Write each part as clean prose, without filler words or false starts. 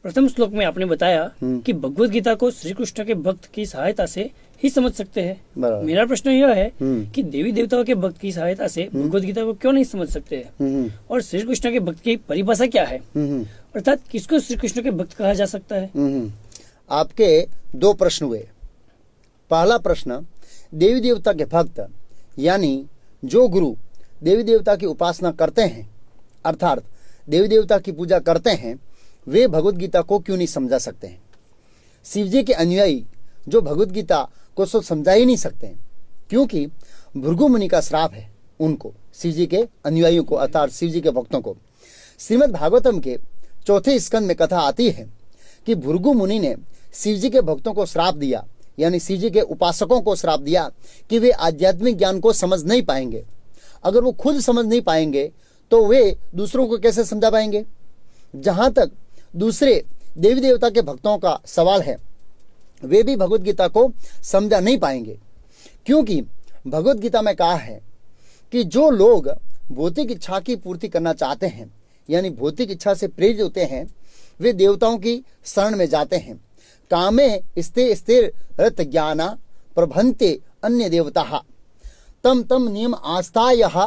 प्रथम श्लोक में आपने बताया कि भगवत गीता को श्री कृष्ण के भक्त की सहायता से ही समझ सकते हैं। मेरा प्रश्न यह है कि देवी देवताओं के भक्त की सहायता से भगवत गीता को क्यों नहीं समझ सकते हैं? और श्री कृष्ण के भक्त की परिभाषा क्या है? अर्थात किसको श्री कृष्ण के भक्त कहा जा सकता है? आपके दो प्रश्न हुए। पहला प्रश्न, देवी देवता के भक्त यानी जो गुरु देवी देवता की उपासना करते हैं अर्थात देवी देवता की पूजा करते हैं, वे भगवत गीता को क्यों नहीं समझा सकते हैं? शिव जी के अनुयायी जो भगवत गीता को समझा ही नहीं सकते हैं, क्योंकि भृगु मुनि का श्राप है उनको, शिव जी के अनुयायियों को अर्थात शिव जी के भक्तों को। श्रीमद् भागवतम के चौथे स्कंद में कथा आती है कि भृगु मुनि ने शिव जी के भक्तों को श्राप दिया, यानी शिव जी के उपासकों को श्राप दिया कि वे आध्यात्मिक ज्ञान को समझ नहीं पाएंगे। अगर वो खुद समझ नहीं पाएंगे तो वे दूसरों को कैसे समझा पाएंगे? जहां तक दूसरे देवी देवता के भक्तों का सवाल है, वे भी भगवत गीता को समझा नहीं पाएंगे, क्योंकि भगवत गीता में कहा है कि जो लोग भौतिक इच्छा की पूर्ति करना चाहते हैं, यानी भौतिक इच्छा से प्रेरित होते हैं, वे देवताओं की शरण में जाते हैं। कामे स्ते स्थिर रत ज्ञाना प्रभंते अन्य देवता तम तम नियम आस्थायः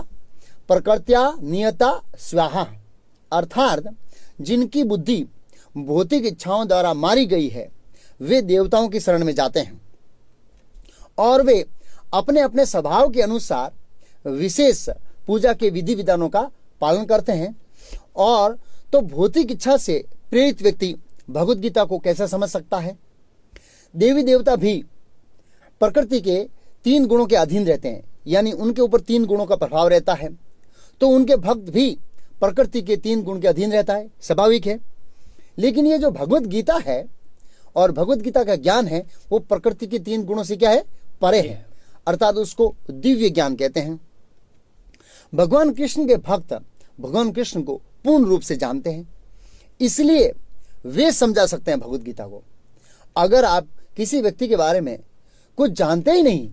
प्रकृत्या नियता स्वाहा। अर्थात जिनकी बुद्धि भौतिक इच्छाओं द्वारा मारी गई है, वे देवताओं की शरण में जाते हैं और वे अपने अपने स्वभाव के अनुसार विशेष पूजा के विधि विधानों का पालन करते हैं। और तो भौतिक इच्छा से प्रेरित व्यक्ति भगवत गीता को कैसे समझ सकता है? देवी देवता भी प्रकृति के 3 गुणों के अधीन रहते हैं, यानी उनके ऊपर 3 गुणों का प्रभाव रहता है, तो उनके भक्त भी प्रकृति के 3 गुण के अधीन रहता है, स्वाभाविक है। लेकिन ये जो भगवत गीता है और भगवत गीता का ज्ञान है, वो प्रकृति के 3 गुणों से क्या है? परे है, अर्थात उसको दिव्य ज्ञान कहते हैं। भगवान कृष्ण के भक्त भगवान कृष्ण को पूर्ण रूप से जानते हैं, इसलिए वे समझा सकते हैं भगवत गीता को। अगर आप किसी व्यक्ति के बारे में कुछ जानते ही नहीं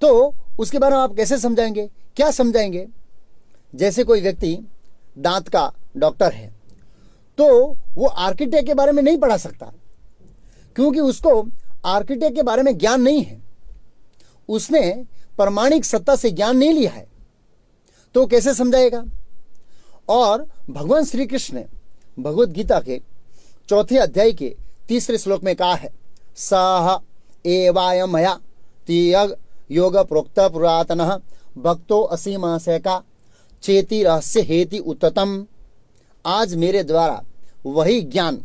तो उसके बारे में आप कैसे समझाएंगे? क्या समझाएंगे? जैसे कोई व्यक्ति दांत का डॉक्टर है तो वो आर्किटेक्ट के बारे में नहीं पढ़ा सकता, क्योंकि उसको आर्किटेक्ट के बारे में ज्ञान नहीं है, उसने प्रमाणिक सत्ता से ज्ञान नहीं लिया है, तो कैसे समझाएगा? और भगवान श्री कृष्ण ने भगवत गीता के 4थे अध्याय के 3रे श्लोक में कहा है, सह एवायम मया तियग योग प्रोक्त पुरातनः भक्तो असीमाशयका चेति रहस्य हेति उत्तम। आज मेरे द्वारा वही ज्ञान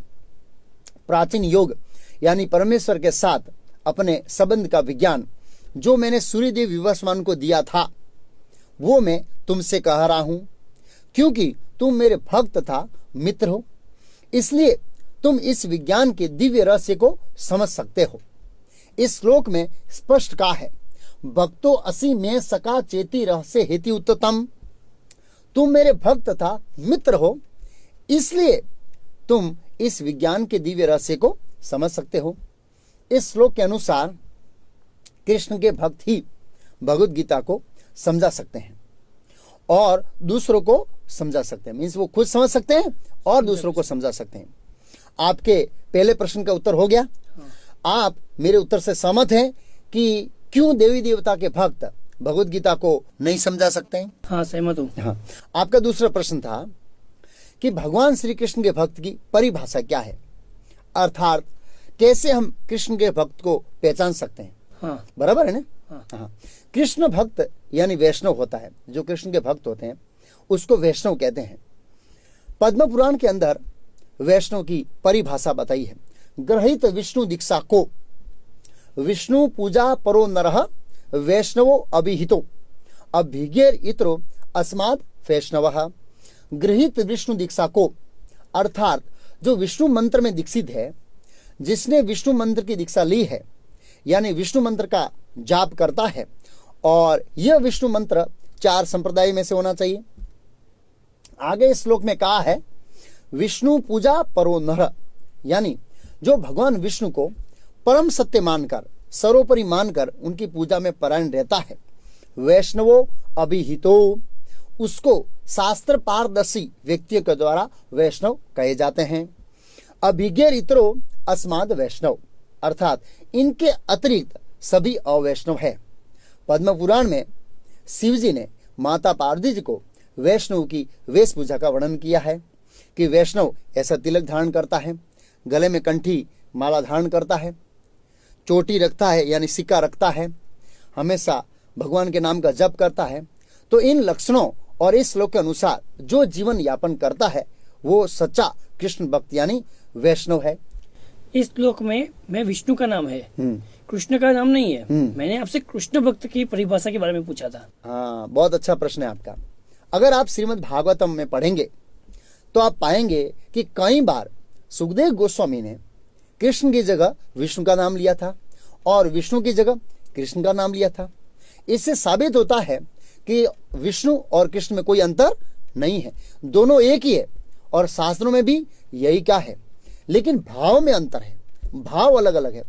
प्राचीन योग यानी परमेश्वर के साथ अपने संबंध का विज्ञान जो मैंने सूर्यदेव विवस्वान को दिया था, वो मैं तुमसे कह रहा हूं, क्योंकि तुम मेरे भक्त तथा मित्र हो, इसलिए तुम इस विज्ञान के दिव्य रहस्य को समझ सकते हो। इस श्लोक में स्पष्ट कहा है, भक्तो असी में सका चेती रहस्य हेति उत्तम। तुम मेरे भक्त तथा मित्र हो, इसलिए तुम इस विज्ञान के दिव्य रहस्य को समझ सकते हो। इस श्लोक के अनुसार कृष्ण के भक्त ही भगवत गीता को समझा सकते हैं और दूसरों को समझा सकते हैं। मीन्स वो खुद समझ सकते हैं और दूसरों को समझा सकते हैं। आपके पहले प्रश्न का उत्तर हो गया। आप मेरे उत्तर से सहमत हैं कि क्यों देवी देवता के भक्त भगवत गीता को नहीं समझा सकते हैं? हाँ, सहमत हूँ। हाँ। आपका दूसरा प्रश्न था कि भगवान श्री कृष्ण के भक्त की परिभाषा क्या है, अर्थात कैसे हम कृष्ण के भक्त को पहचान सकते हैं? हाँ। बराबर है ना? हाँ। हाँ। कृष्ण भक्त यानी वैष्णव होता है, जो कृष्ण के भक्त होते हैं उसको वैष्णव कहते हैं। पद्म पुराण के अंदर वैष्णव की परिभाषा बताई है, ग्रहित विष्णु दीक्षा को विष्णु पूजा परो नरः वैष्णवो अभिहितो अभिज्ञेर इत्रो अस्माद वैष्णवः। गृहीत विष्णु दीक्षा को अर्थात जो विष्णु मंत्र में दीक्षित है, जिसने विष्णु मंत्र की दीक्षा ली है, यानी विष्णु मंत्र का जाप करता है, और यह विष्णु मंत्र 4 संप्रदाय में से होना चाहिए। आगे इस श्लोक में कहा है, विष्णु पूजा परो नर, यानी जो भगवान विष्णु को परम सत्य मानकर सर्वोपरि मानकर उनकी पूजा में परायण रहता है, वैष्णवो अभिहितो, उसको शास्त्र पारदर्शी व्यक्तियों के द्वारा वैष्णव कहे जाते हैं। अभिज्ञर इतरो अस्माद वैष्णव, अर्थात इनके अतिरिक्त सभी अवैष्णव है। पद्म पुराण में शिव जी ने माता पार्वती जी को वैष्णव की वेशभूषा का वर्णन किया है कि वैष्णव ऐसा तिलक धारण करता है, गले में कंठी माला धारण करता है, चोटी रखता है यानी सिक्का रखता है, हमेशा भगवान के नाम का जप करता है। तो इन लक्षणों और इस श्लोक के अनुसार जो जीवन यापन करता है वो सच्चा कृष्ण भक्त यानी वैष्णव है। इस श्लोक में मैं विष्णु का नाम है, कृष्ण का नाम नहीं है। मैंने आपसे कृष्ण भक्त की परिभाषा के बारे में पूछा था। हाँ, बहुत अच्छा प्रश्न है आपका। अगर आप श्रीमद् भागवतम में पढ़ेंगे तो आप पाएंगे कि कई बार सुखदेव गोस्वामी ने कृष्ण की जगह विष्णु का नाम लिया था और विष्णु की जगह कृष्ण का नाम लिया था। इससे साबित होता है कि विष्णु और कृष्ण में कोई अंतर नहीं है, दोनों एक ही है और शास्त्रों में भी यही क्या है, लेकिन भाव में अंतर है, भाव अलग अलग है।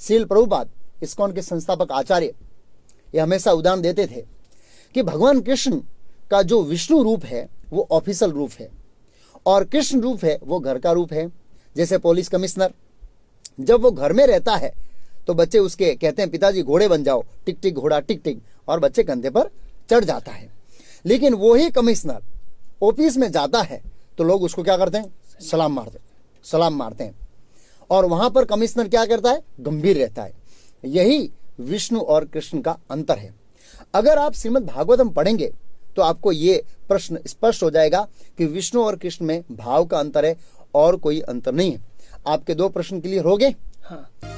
श्रील प्रभुपाद इस्कॉन के संस्थापक आचार्य ये हमेशा उदाहरण देते थे कि भगवान कृष्ण का जो विष्णु रूप है वो ऑफिशियल रूप है और कृष्ण रूप है वो घर का रूप है। जैसे पुलिस कमिश्नर जब वो घर में रहता है तो बच्चे उसके कहते हैं पिताजी घोड़े बन जाओ, टिक टिक घोड़ा टिक टिक, और बच्चे कंधे पर चढ़ जाता है। लेकिन वो ही कमिश्नर ऑफिस में जाता है तो लोग उसको क्या करते हैं, सलाम मारते हैं और वहां पर कमिश्नर क्या करता है, गंभीर रहता है। यही विष्णु और कृष्ण का अंतर है। अगर आप श्रीमद् भागवतम पढ़ेंगे तो आपको ये प्रश्न स्पष्ट हो जाएगा कि विष्णु और कृष्ण में भाव का अंतर है और कोई अंतर नहीं है। आपके दो प्रश्न क्लियर हो गए। हाँ।